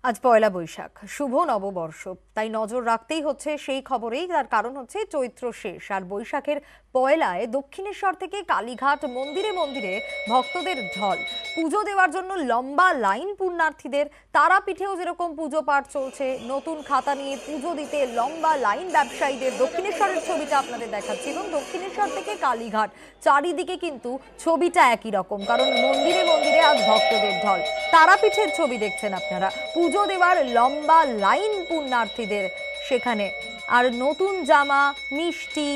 আজ পয়লা বৈশাখ, শুভ নববর্ষ। তাই নজর রাখতেই হচ্ছে সেই খবরেই। তার কারণ হচ্ছে চৈত্র শেষ আর বৈশাখের পয়লায় দক্ষিণেশ্বর থেকে কালীঘাট মন্দিরে মন্দিরে ভক্তদের ঢল। পুজো দেওয়ার জন্য লম্বা লাইন পুণ্যার্থীদের। তারাপীঠেও যেরকম পুজো পাঠ চলছে, নতুন খাতা নিয়ে পুজো দিতে লম্বা লাইন ব্যবসায়ীদের। দক্ষিণেশ্বরের ছবিটা আপনাদের দেখাচ্ছি, এবং দক্ষিণেশ্বর থেকে কালীঘাট চারিদিকে কিন্তু ছবিটা একই রকম, কারণ মন্দিরে মন্দিরে আজ ভক্তদের ঢল। তারাপীঠের ছবি দেখছেন আপনারা, পুজো দেওয়ার লম্বা লাইন পুণ্যার্থীদের সেখানে। আর নতুন জামা, মিষ্টি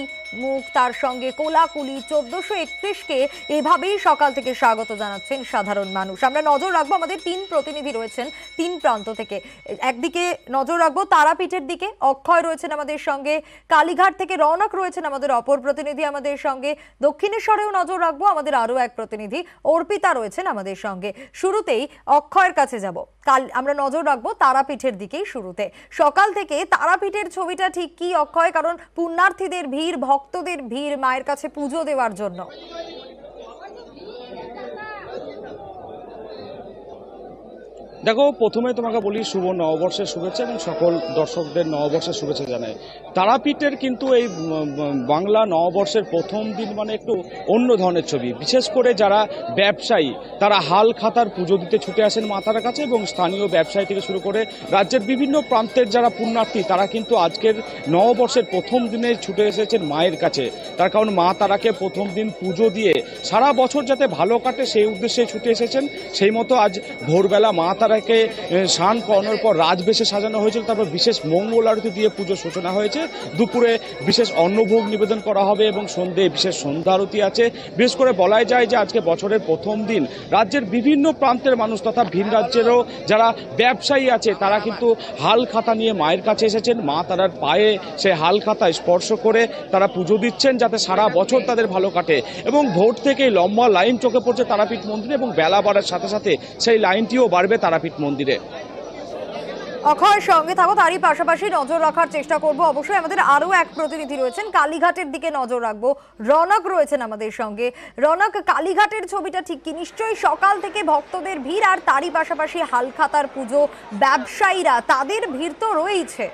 মুখ, তার সঙ্গে কোলাকুলি। 1431কে এভাবেই সকাল থেকে স্বাগত জানাচ্ছেন সাধারণ মানুষ। আমরা নজর রাখবো, আমাদের তিন প্রতিনিধি রয়েছেন তিন প্রান্ত থেকে। একদিকে নজর রাখবো তারাপীঠের দিকে, অক্ষয় রয়েছেন আমাদের সঙ্গে। কালীঘাট থেকে রৌনক রয়েছেন আমাদের অপর প্রতিনিধি আমাদের সঙ্গে। দক্ষিণেশ্বরেও নজর রাখবো, আমাদের আরো এক প্রতিনিধি অর্পিতা রয়েছেন আমাদের সঙ্গে। শুরুতেই অক্ষয়ের কাছে যাব। আমরা নজর রাখবো তারাপীঠের দিকেই শুরুতে। সকাল থেকে তারাপীঠের ছবিটা ঠিক কি অক্ষয়? কারণ পুণ্যার্থীদের ভিড়, ভক্তদের ভিড় মায়ের কাছে পুজো দেওয়ার জন্য। দেখো, প্রথমে তোমাকে বলি শুভ নববর্ষের শুভেচ্ছা এবং সকল দর্শকদের নববর্ষের শুভেচ্ছা জানাই। তারাপীঠের কিন্তু এই বাংলা নববর্ষের প্রথম দিন মানে একটু অন্য ধরনের ছবি। বিশেষ করে যারা ব্যবসায়ী তারা হাল খাতার পুজো দিতে ছুটে আসেন মা তারার কাছে, এবং স্থানীয় ব্যবসায়ী থেকে শুরু করে রাজ্যের বিভিন্ন প্রান্তের যারা পুণ্যার্থী তারা কিন্তু আজকের নববর্ষের প্রথম দিনে ছুটে এসেছেন মায়ের কাছে। তার কারণ মা তারাকে প্রথম দিন পুজো দিয়ে সারা বছর যাতে ভালো কাটে সেই উদ্দেশ্যে ছুটে এসেছেন। সেই মতো আজ ভোরবেলা মা তারাকে স্নান করানোর পর রাজবেশে সাজানো হয়েছিল, তারপর বিশেষ মঙ্গল আরতি দিয়ে পুজোর সূচনা হয়েছে। দুপুরে বিশেষ অন্নভোগ নিবেদন করা হবে এবং সন্ধ্যে বিশেষ সন্ধ্যা আরতি আছে। বিশেষ করে বলাই যায় যে আজকে বছরের প্রথম দিন রাজ্যের বিভিন্ন প্রান্তের মানুষ তথা ভিন রাজ্যেরও যারা ব্যবসায়ী আছে তারা কিন্তু হাল খাতা নিয়ে মায়ের কাছে এসেছেন। মা তারার পায়ে সেই হাল খাতা স্পর্শ করে তারা পুজো দিচ্ছেন যাতে সারা বছর তাদের ভালো কাটে। এবং ভোর থেকেই লম্বা লাইন চোখে পড়ছে তারাপীঠ মন্দিরে, এবং বেলা বাড়ার সাথে সাথে সেই লাইনটিও বাড়বে তারাপীঠ মন্দিরে। অক্ষয়ের সঙ্গে থাকো, তারই পাশাপাশি নজর রাখার চেষ্টা করব। অবশ্যই আমাদের আরো এক প্রতিনিধি রয়েছেন, কালীঘাটের দিকে নজর রাখবো। রৌনক রয়েছেন আমাদের সঙ্গে। রৌনক, কালীঘাটের ছবিটা ঠিক কি? নিশ্চয়ই সকাল থেকে ভক্তদের ভিড়, আর তারই পাশাপাশি হালখাতার পুজো, ব্যবসায়ীরা তাদের ভিড় তো রয়েছে।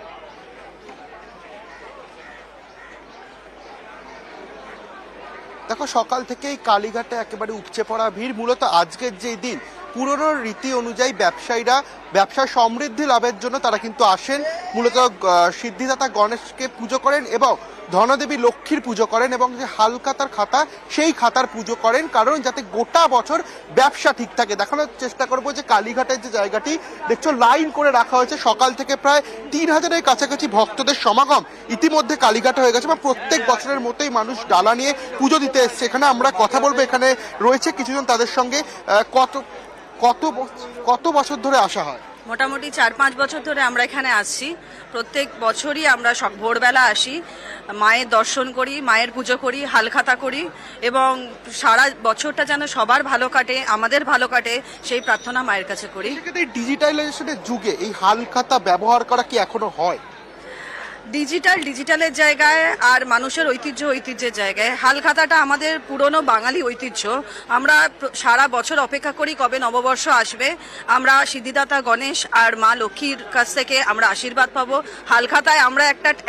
দেখো, সকাল থেকেই কালীঘাটে একেবারে উপচে পড়া ভিড়। মূলত আজকের যে দিন, পুরনো রীতি অনুযায়ী ব্যবসায়ীরা ব্যবসা সমৃদ্ধি লাভের জন্য তারা কিন্তু আসেন, মূলত সিদ্ধিদাতা গণেশকে পুজো করেন এবং ধনদেবী লক্ষ্মীর পুজো করেন, এবং যে হালখাতার খাতা সেই খাতার পুজো করেন, কারণ যাতে গোটা বছর ব্যবসা ঠিক থাকে। দেখানোর চেষ্টা করবো যে কালীঘাটের যে জায়গাটি দেখছো লাইন করে রাখা হয়েছে, সকাল থেকে প্রায় 3000-এর কাছাকাছি ভক্তদের সমাগম ইতিমধ্যে কালীঘাটে হয়ে গেছে, বা প্রত্যেক বছরের মতোই মানুষ ডালা নিয়ে পুজো দিতে এসছে। এখানে আমরা কথা বলবো, এখানে রয়েছে কিছুজন, তাদের সঙ্গে। কত বছর ধরে আসা হয়? মোটামুটি 4-5 বছর ধরে আমরা এখানে আসছি। প্রত্যেক বছরই আমরা ভোরবেলা আসি, মায়ের দর্শন করি, মায়ের পুজো করি, হালখাতা করি, এবং সারা বছরটা যেন সবার ভালো কাটে, আমাদের ভালো কাটে সেই প্রার্থনা মায়ের কাছে করি। ডিজিটালাইজেশনের যুগে এই হালখাতা ব্যবহার করা কি এখনো হয়? ডিজিটালের জায়গায় আর মানুষের ঐতিহ্যের জায়গায় হালখাতাটা আমাদের পুরনো বাঙালি ঐতিহ্য। আমরা সারা বছর অপেক্ষা করি কবে নববর্ষ আসবে, আমরা সিদ্ধিদাতা গণেশ আর মা লক্ষ্মীর কাছ থেকে আমরা আশীর্বাদ পাবো। হালখাতায় আমরা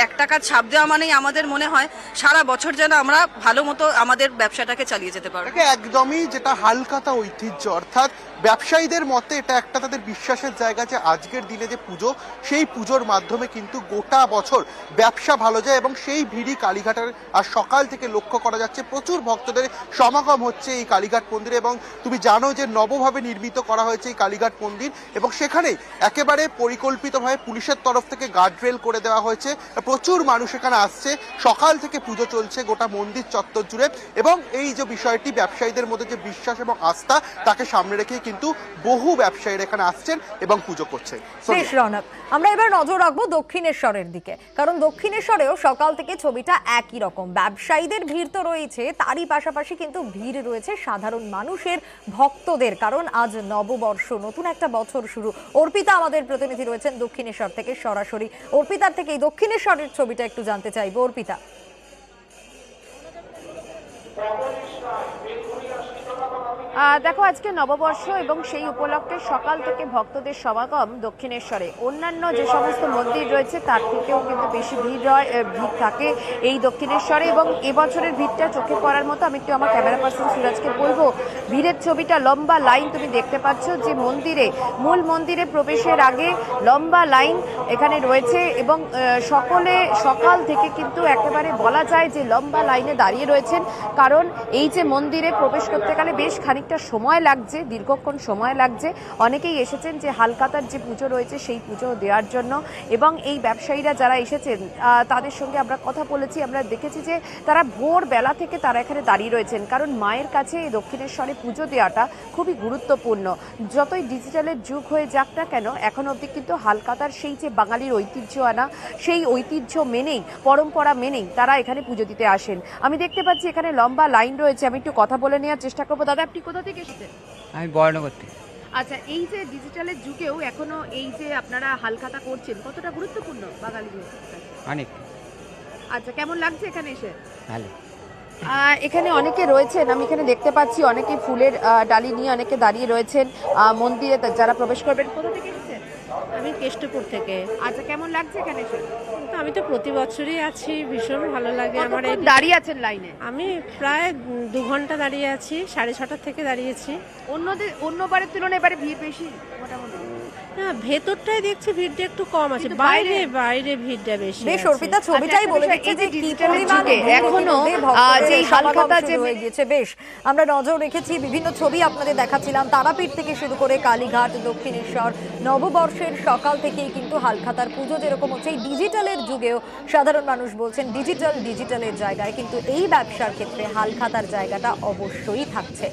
এক টাকা ছাপ দেওয়া মানেই আমাদের মনে হয় সারা বছর যেন আমরা ভালো মতো আমাদের ব্যবসাটাকে চালিয়ে যেতে পারবো। একদমই, যেটা হালখাতা ঐতিহ্য, অর্থাৎ ব্যবসায়ীদের মতে এটা একটা তাদের বিশ্বাসের জায়গা যে আজকের দিনে যে পুজো, সেই পুজোর মাধ্যমে কিন্তু গোটা বছর ব্যবসা ভালো যায়, এবং সেই ভিড়ই কালীঘাটের আর সকাল থেকে লক্ষ্য করা যাচ্ছে। প্রচুর ভক্তদের সমাগম হচ্ছে এই কালীঘাট মন্দিরে, এবং তুমি জানো যে নবভাবে নির্মিত করা হয়েছে এই কালীঘাট মন্দির, এবং সেখানে একেবারে পরিকল্পিতভাবে পুলিশের তরফ থেকে গার্ডরেল করে দেওয়া হয়েছে। প্রচুর মানুষ এখানে আসছে, সকাল থেকে পুজো চলছে গোটা মন্দির চত্বর জুড়ে, এবং এই যে বিষয়টি ব্যবসায়ীদের মধ্যে যে বিশ্বাস এবং আস্থা তাকে সামনে রেখে কিন্তু বহু ব্যবসায়ীরা এখানে আসছেন এবং পুজো করছেন। রৌনক, আমরা এবার নজর রাখবো দক্ষিণেশ্বরের দিকে, কারণ দক্ষিণেশ্বরেও সকাল থেকে ছবিটা একই রকম। ব্যবসায়ীদের ভিড় তো রয়েছে, তারই পাশাপাশি কিন্তু ভিড় রয়েছে সাধারণ মানুষের, ভক্তদের, কারণ আজ নববর্ষ, নতুন একটা বছর শুরু। অর্পিতা আমাদের প্রতিনিধি রয়েছেন দক্ষিণেশ্বর থেকে সরাসরি। অর্পিতার থেকে এই দক্ষিণেশ্বরের ছবিটা একটু জানতে চাইবো। অর্পিতা, দেখো আজকে নববর্ষ এবং সেই উপলক্ষে সকাল থেকে ভক্তদের সমাগম দক্ষিণেশ্বরে। অন্যান্য যে সমস্ত মন্দির রয়েছে তার থেকেও কিন্তু বেশি ভিড় থাকে এই দক্ষিণেশ্বরে, এবং এবছরের ভিড়টা চোখে পড়ার মতো। আমি একটু আমার ক্যামেরা পার্সন সুরাজকে বলবো, ভিড়ের ছবিটা, লম্বা লাইন তুমি দেখতে পাচ্ছ যে মূল মন্দিরে প্রবেশের আগে লম্বা লাইন এখানে রয়েছে, এবং সকলে সকাল থেকে কিন্তু একেবারে বলা যায় যে লম্বা লাইনে দাঁড়িয়ে রয়েছেন। কারণ এই যে মন্দিরে প্রবেশ করতে গেলে বেশ খানিকটা সময় লাগছে, দীর্ঘক্ষণ সময় লাগছে। অনেকেই এসেছেন যে হালখাতার যে পুজো রয়েছে সেই পুজো দেওয়ার জন্য, এবং এই ব্যবসায়ীরা যারা এসেছেন তাদের সঙ্গে আমরা কথা বলেছি। আমরা দেখেছি যে তারা ভোরবেলা থেকে তারা এখানে দাঁড়িয়ে রয়েছেন, কারণ মায়ের কাছে এই দক্ষিণেশ্বরে পুজো দেওয়াটা খুবই গুরুত্বপূর্ণ। যতই ডিজিটালের যুগ হয়ে যাক না কেন, এখন অবধি কিন্তু হালখাতার সেই যে বাঙালির ঐতিহ্য আনা, সেই ঐতিহ্য মেনেই, পরম্পরা মেনেই তারা এখানে পুজো দিতে আসেন। আমি দেখতে পাচ্ছি এখানে লম্বা লাইন রয়েছে। আমি একটু কথা বলে নেওয়ার চেষ্টা করবো। দাদা, আপনি কোথা থেকে এসেছেন? আমি বর্ণনগর থেকে। আচ্ছা, এই যে ডিজিটালের যুগেও এখনো এই যে আপনারা হালখাতা করছেন, কতটা গুরুত্বপূর্ণ বাঙালিদের কাছে? অনেক আচ্ছা, কেমন লাগছে এখানে এসে? ভালো। এখানে অনেকে রয়েছেন, আমি এখানে দেখতে পাচ্ছি অনেকে ফুলের ডালি নিয়ে অনেকে দাঁড়িয়ে রয়েছেন মন্দিরে যারা প্রবেশ করবেন। কোথা থেকে এসেছেন? আমি কেষ্টপুর থেকে। আচ্ছা, কেমন লাগছে এখানে এসে? তো আমি তো প্রতি বছরই আছি, ভীষণ ভালো লাগে আমার। এই কতক্ষণ দাঁড়িয়ে আছেন লাইনে? আমি প্রায় 2 ঘন্টা দাঁড়িয়ে আছি, 6:30 থেকে দাঁড়িয়েছি। অন্যবারের তুলনায় এবারে ভিড় বেশি মোটামুটি? হ্যাঁ, ভেতরটাই দেখছি ভিড়টা একটু কম আছে, কিন্তু বাইরে বাইরে ভিড়টা বেশি বেশ আছে। অর্পিতা, ছবিটাই বলে দিচ্ছে যে কি পরিমাণ এখনো যে যে হালখাতা হালখাতা যে হয়ে গিয়েছে। বেশ আমরা নজর রেখেছি, বিভিন্ন ছবি আপনাদের দেখাচ্ছিলাম। তারাপীঠ থেকে শুরু করে কালীঘাট, দক্ষিণেশ্বর, নববর্ষের সকাল থেকেই কিন্তু হালখাতার পুজো যেরকম হচ্ছে, এই ডিজিটালের যুগেও সাধারণ মানুষ বলছেন ডিজিটালের জায়গায় কিন্তু এই ব্যবসার ক্ষেত্রে হালখাতার জায়গাটা অবশ্যই থাকছে।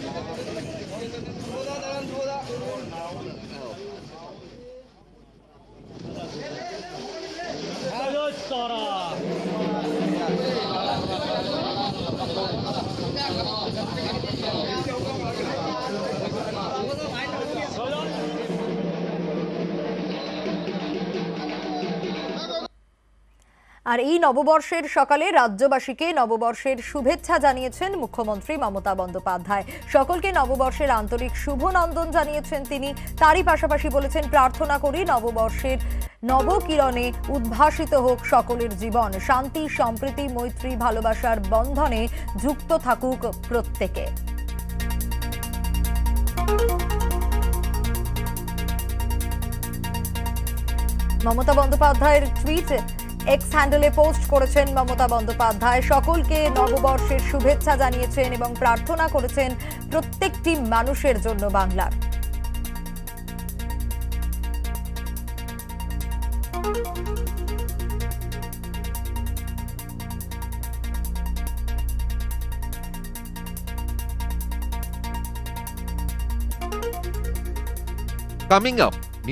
আর এই নববর্ষের সকালে রাজ্যবাসীকে নববর্ষের শুভেচ্ছা জানিয়েছেন মুখ্যমন্ত্রী মমতা বন্দ্যোপাধ্যায়। সকলকে নববর্ষের আন্তরিক শুভনন্দন জানিয়েছেন তিনি। তারই পাশাপাশি বলেছেন, প্রার্থনা করি নববর্ষের নবকিরণে উদ্ভাসিত হোক সকলের জীবন, শান্তি, সম্প্রীতি, মৈত্রী, ভালোবাসার বন্ধনে যুক্ত থাকুক প্রত্যেকে। মমতা বন্দ্যোপাধ্যায়ের টুইট এক্স হ্যান্ডেলে পোস্ট করেছেন মমতা বন্দ্যোপাধ্যায়। সকলকে নববর্ষের শুভেচ্ছা জানিয়েছেন এবং প্রার্থনা করেছেন প্রত্যেকটি মানুষের জন্য বাংলার। Coming up